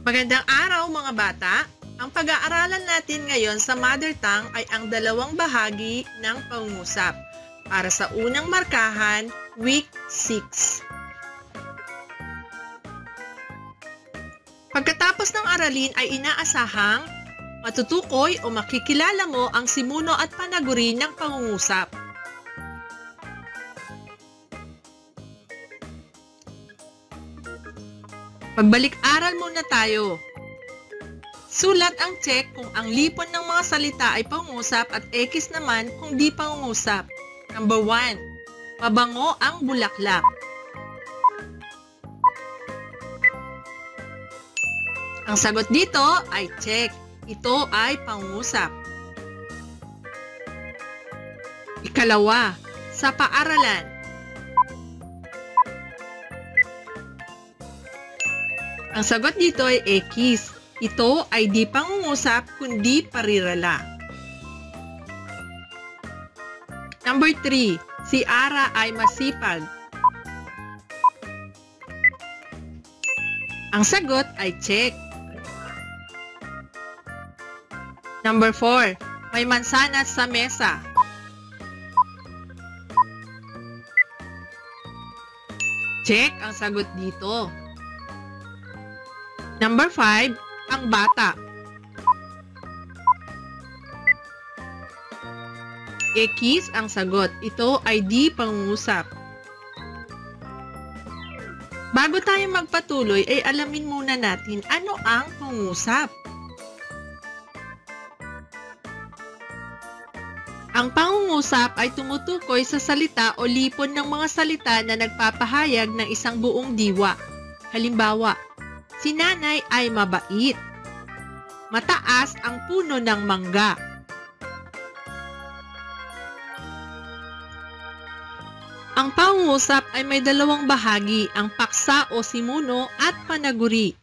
Magandang araw mga bata! Ang pag-aaralan natin ngayon sa Mother Tongue ay ang dalawang bahagi ng pangungusap. Para sa unang markahan, Week 6. Pagkatapos ng aralin ay inaasahang matutukoy o makikilala mo ang simuno at panaguri ng pangungusap. Magbalik-aral muna tayo. Sulat ang check kung ang lipon ng mga salita ay pangungusap at X naman kung di pangungusap. Number 1. Mabango ang bulaklak. Ang sagot dito ay check. Ito ay pangungusap. Ikalawa, sa paaralan. Ang sagot dito ay X. Ito ay di pangungusap kundi parirala. Number 3. Si Ara ay masipag. Ang sagot ay check. Number 4. May mansanas sa mesa. Check ang sagot dito. Number 5, ang bata. X ang sagot. Ito ay di pangungusap. Bago tayo magpatuloy ay alamin muna natin ano ang pangungusap. Ang pangungusap ay tumutukoy sa salita o lipon ng mga salita na nagpapahayag ng isang buong diwa. Halimbawa, si nanay ay mabait. Mataas ang puno ng mangga. Ang pangungusap ay may dalawang bahagi, ang paksa o simuno at panaguri.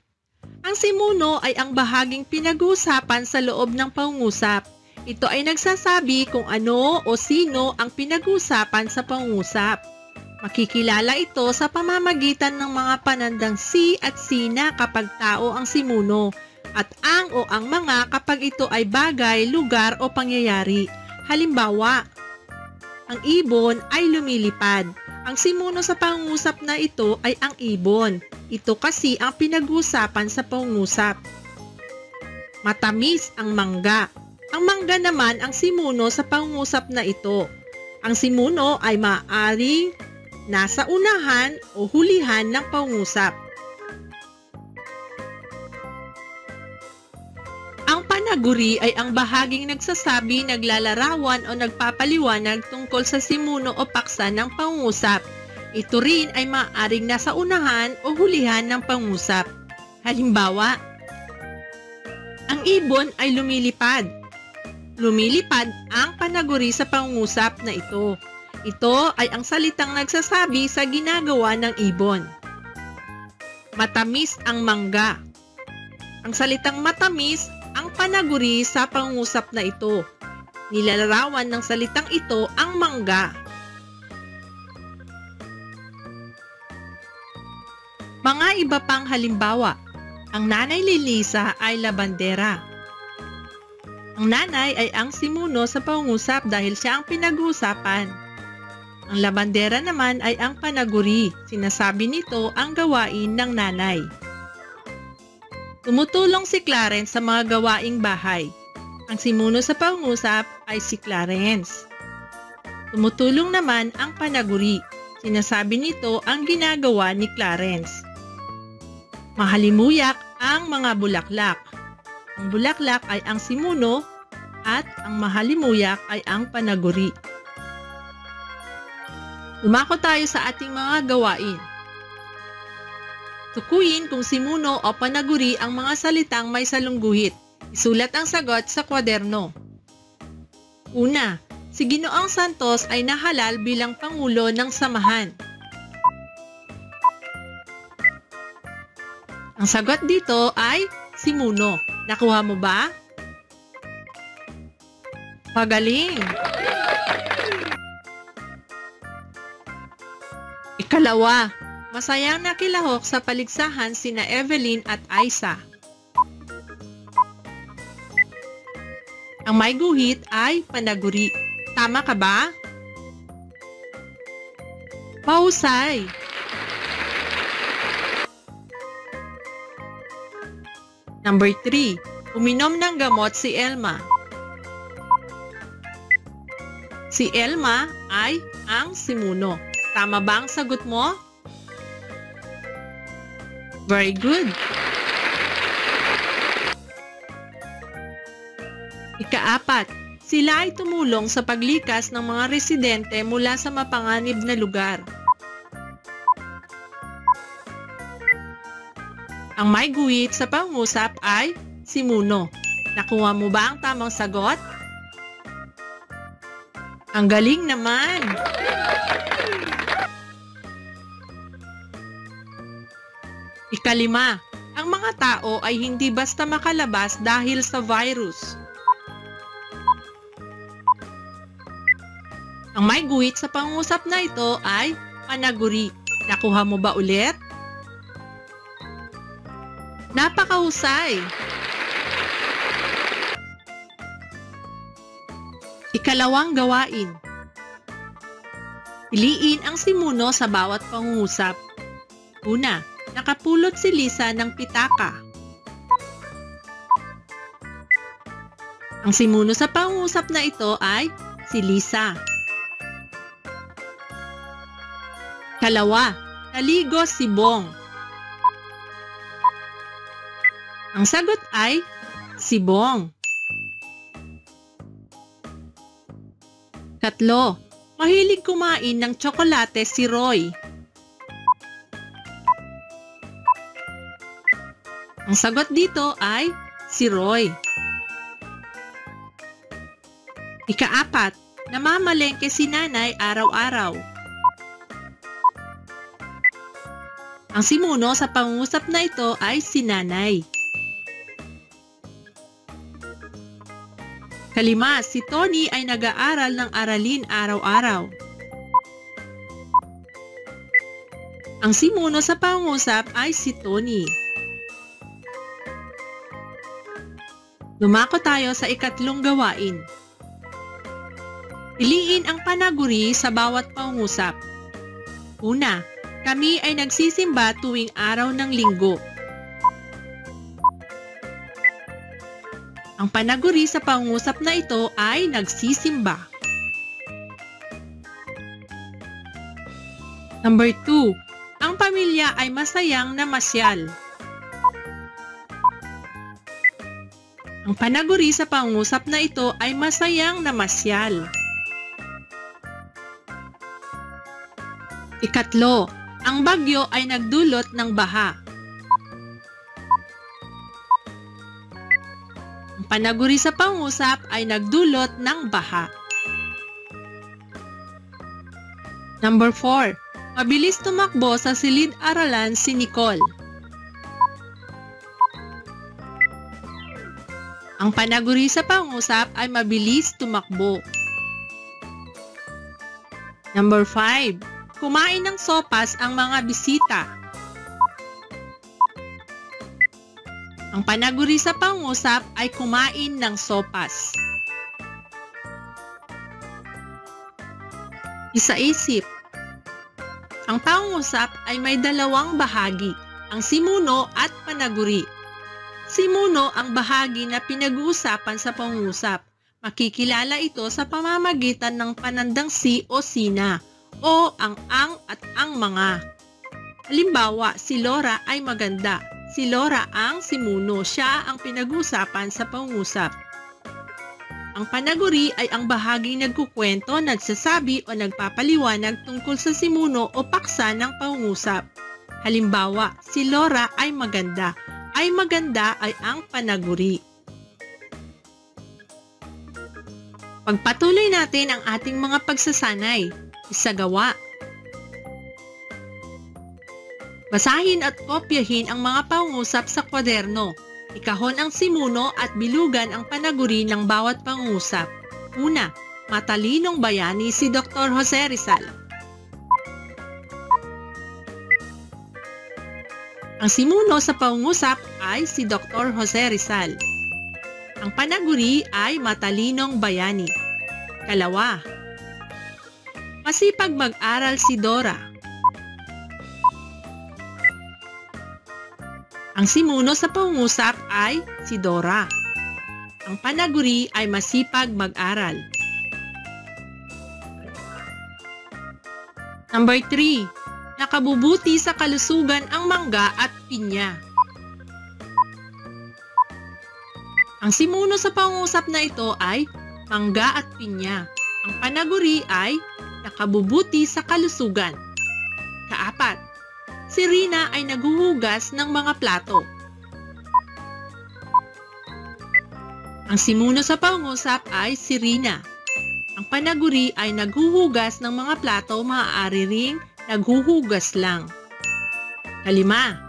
Ang simuno ay ang bahaging pinag-uusapan sa loob ng pangungusap. Ito ay nagsasabi kung ano o sino ang pinag-uusapan sa pangungusap. Makikilala ito sa pamamagitan ng mga panandang si at sina kapag tao ang simuno at ang o ang mga kapag ito ay bagay, lugar o pangyayari. Halimbawa, ang ibon ay lumilipad. Ang simuno sa pangungusap na ito ay ang ibon. Ito kasi ang pinag-uusapan sa pangungusap. Matamis ang mangga. Ang mangga naman ang simuno sa pangungusap na ito. Ang simuno ay maaaring nasa unahan o hulihan ng pangungusap. Ang panaguri ay ang bahaging nagsasabi, naglalarawan o nagpapaliwanag tungkol sa simuno o paksa ng pangungusap. Ito rin ay maaaring nasa unahan o hulihan ng pangungusap. Halimbawa, ang ibon ay lumilipad. Lumilipad ang panaguri sa pangungusap na ito. Ito ay ang salitang nagsasabi sa ginagawa ng ibon. Matamis ang mangga. Ang salitang matamis ang panaguri sa pangungusap na ito. Nilalarawan ng salitang ito ang mangga. Mga iba pang halimbawa, ang nanay Lilisa ay labandera. Ang nanay ay ang simuno sa pangungusap dahil siya ang pinag-uusapan. Ang labandera naman ay ang panaguri. Sinasabi nito ang gawain ng nanay. Tumutulong si Clarence sa mga gawaing bahay. Ang simuno sa pangungusap ay si Clarence. Tumutulong naman ang panaguri. Sinasabi nito ang ginagawa ni Clarence. Mahalimuyak ang mga bulaklak. Ang bulaklak ay ang simuno at ang mahalimuyak ay ang panaguri. Lumako tayo sa ating mga gawain. Tukuyin kung simuno o panaguri ang mga salitang may salungguhit. Isulat ang sagot sa kwaderno. Una, si Ginoong Santos ay nahalal bilang Pangulo ng Samahan. Ang sagot dito ay simuno. Nakuha mo ba? Magaling! Ikalawa, masayang nakilahok sa paligsahan sina Evelyn at Aiza. Ang may guhit ay panaguri. Tama ka ba? Mahusay! Number 3. Uminom ng gamot si Elma. Si Elma ay ang simuno. Tama ba ang sagot mo? Very good! Ika-4. Sila ay tumulong sa paglikas ng mga residente mula sa mapanganib na lugar. Ang may guhit sa pangusap ay simuno. Nakuha mo ba ang tamang sagot? Ang galing naman! Ika-5. Ang mga tao ay hindi basta makalabas dahil sa virus. Ang may guhit sa pangusap na ito ay panaguri. Nakuha mo ba ulit? Napakahusay! Ikalawang gawain. Piliin ang simuno sa bawat pangungusap. Una, nakapulot si Lisa ng pitaka. Ang simuno sa pangungusap na ito ay si Lisa. Kalawa, naligo si Bong. Ang sagot ay si Bong. Tatlo, mahilig kumain ng tsokolate si Roy. Ang sagot dito ay si Roy. Ika-4, namamalengke si Nanay araw-araw. Ang simuno sa pangungusap na ito ay si Nanay. Kalima, si Tony ay nag-aaral ng aralin araw-araw. Ang simuno sa pangungusap ay si Tony. Lumako tayo sa ikatlong gawain. Piliin ang panaguri sa bawat pangungusap. Una, kami ay nagsisimba tuwing araw ng linggo. Ang panaguri sa pangungusap na ito ay nagsisimba. Number 2. Ang pamilya ay masayang namasyal. Ang panaguri sa pangungusap na ito ay masayang namasyal. Ikatlo, ang bagyo ay nagdulot ng baha. Ang panaguri sa pangusap ay nagdulot ng baha. Number 4. Mabilis tumakbo sa silid-aralan si Nicole. Ang panaguri sa pangusap ay mabilis tumakbo. Number 5. Kumain ng sopas ang mga bisita. Ang panaguri sa pangusap ay kumain ng sopas. Isa-isip. Ang pangusap ay may dalawang bahagi, ang simuno at panaguri. Simuno ang bahagi na pinag-uusapan sa pangusap. Makikilala ito sa pamamagitan ng panandang si o sina, o ang at ang mga. Halimbawa, si Laura ay maganda. Si Laura ang simuno, siya ang pinag-usapan sa pangusap. Ang panaguri ay ang bahaging nagkukwento, nagsasabi o nagpapaliwanag tungkol sa simuno o paksa ng pangusap. Halimbawa, si Laura ay maganda. Ay maganda ay ang panaguri. Pagpatuloy natin ang ating mga pagsasanay. Isagawa. Basahin at kopyahin ang mga pangusap sa kwaderno. Ikahon ang simuno at bilugan ang panaguri ng bawat pangusap. Una, matalinong bayani si Dr. Jose Rizal. Ang simuno sa pangusap ay si Dr. Jose Rizal. Ang panaguri ay matalinong bayani. Kalawa, masipag mag-aral si Dora. Ang simuno sa pangungusap ay si Dora. Ang panaguri ay masipag mag-aral. Number 3, nakabubuti sa kalusugan ang mangga at pinya. Ang simuno sa pangungusap na ito ay mangga at pinya. Ang panaguri ay nakabubuti sa kalusugan. Kaapat, si Rina ay naghuhugas ng mga plato. Ang simuno sa pangungusap ay si Rina. Ang panaguri ay naghuhugas ng mga plato, maaari ring naghuhugas lang. Kalima,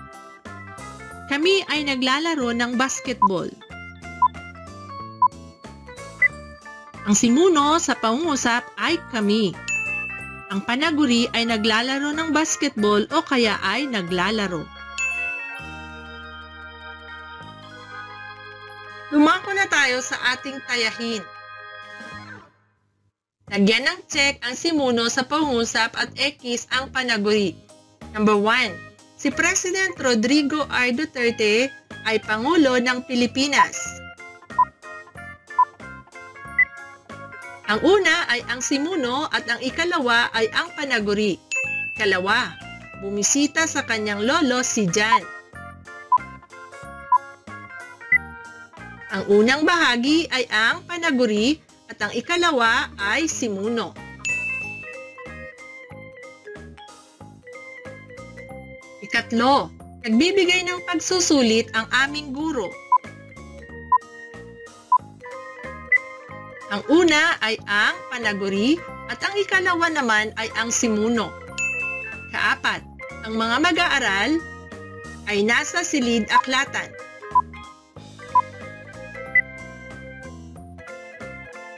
kami ay naglalaro ng basketball. Ang simuno sa pangungusap ay kami. Ang panaguri ay naglalaro ng basketball o kaya ay naglalaro. Lumako na tayo sa ating tayahin. Lagyan ng check ang simuno sa pangungusap at X ang panaguri. Number 1. Si President Rodrigo R. Duterte ay Pangulo ng Pilipinas. Ang una ay ang simuno at ang ikalawa ay ang panaguri. Kalawa, bumisita sa kanyang lolo si Jan. Ang unang bahagi ay ang panaguri at ang ikalawa ay simuno. Ikatlo, nagbibigay ng pagsusulit ang aming guro. Ang una ay ang panaguri at ang ikalawa naman ay ang simuno. Kaapat, ang mga mag-aaral ay nasa silid aklatan.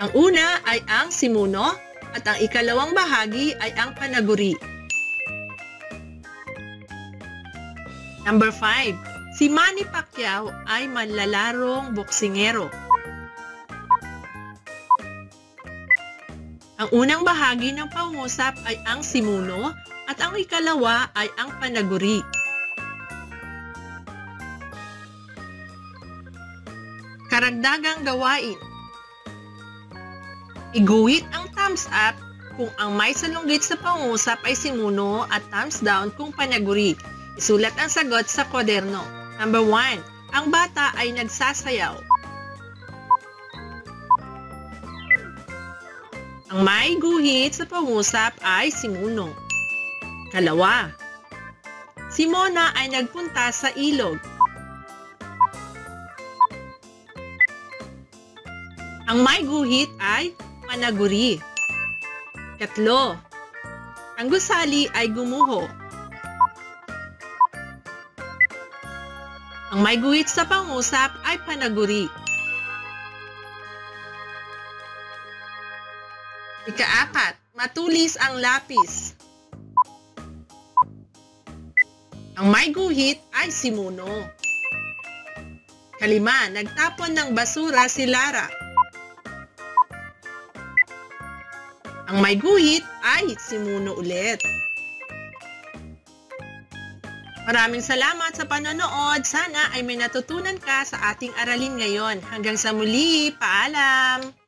Ang una ay ang simuno at ang ikalawang bahagi ay ang panaguri. Number 5, si Manny Pacquiao ay manlalarong boksingero. Ang unang bahagi ng pangungusap ay ang simuno at ang ikalawa ay ang panaguri. Karagdagang gawain. Iguhit ang thumbs up kung ang may salunggit sa pangungusap ay simuno at thumbs down kung panaguri. Isulat ang sagot sa kwaderno. Number 1, ang bata ay nagsasayaw. Ang may guhit sa pangungusap ay simuno. Kalawa, si Mona ay nagpunta sa ilog. Ang may guhit ay panaguri. Katlo, ang gusali ay gumuho. Ang may guhit sa pangungusap ay panaguri. Ika-4, matulis ang lapis. Ang may guhit ay simuno. Kalima, nagtapon ng basura si Lara. Ang may guhit ay simuno ulit. Maraming salamat sa panonood. Sana ay may natutunan ka sa ating aralin ngayon. Hanggang sa muli, paalam!